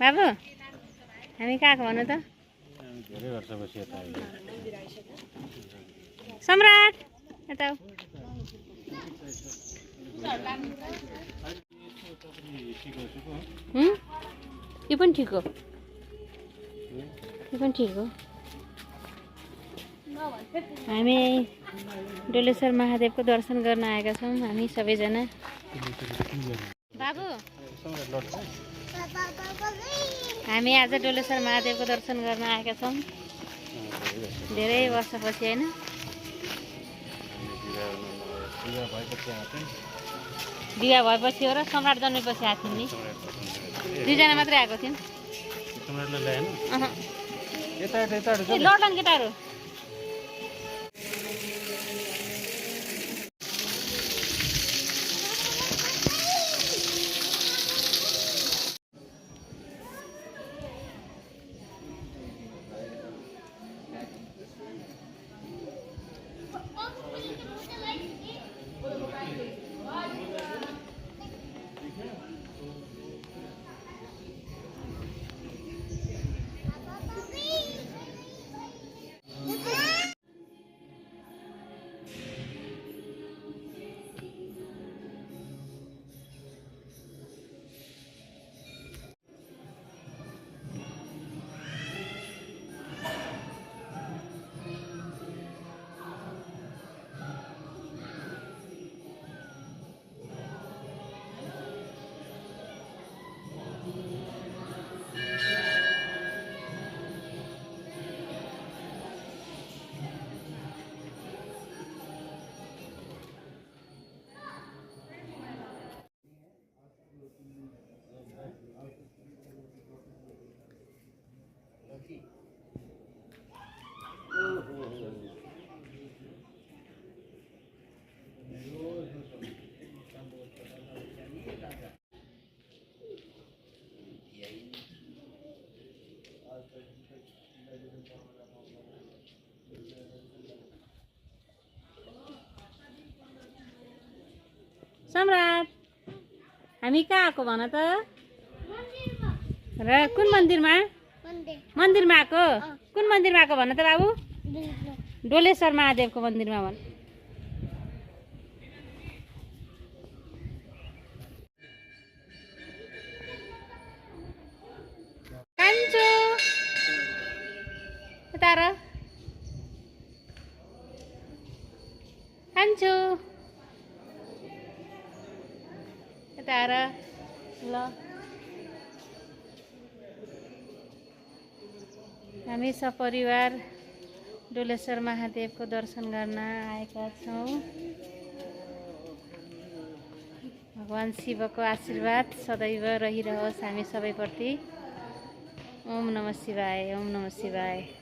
बाबु हामी कहाँ आएको भन्नु त? धेरै वर्षपछि यता आइयो। सम्राट यता आऊ। यो पनि ठिक हो, यो पनि ठिक हो। हामी डोलेश्वर महादेवको दर्शन गर्न आएका छौँ हामी सबैजना। बाबु हामी आज डोलेश्वर महादेवको दर्शन गर्न आएका छौँ धेरै वर्षपछि होइन। बिहा भएपछि हो र सम्राट जन्मेपछि आएको थियौँ नि। दुईजना मात्रै आएको थियौँ। लड्लान् केटाहरू। सम्राट हामी कहाँ आएको भन त? र कुन मन्दिरमा? मन्दिरमा आएको? कुन मन्दिरमा आएको भन त बाबु? डोलेश्वर महादेवको मन्दिरमा भन। कान्छो यता र कान्छो यता र ल। हामी सपरिवार डोलेश्वर महादेवको दर्शन गर्न आएका छौँ। भगवान शिवको आशीर्वाद सदैव रहिरहोस् हामी सबैप्रति। ओम नमः शिवाय, ओम नमः शिवाय।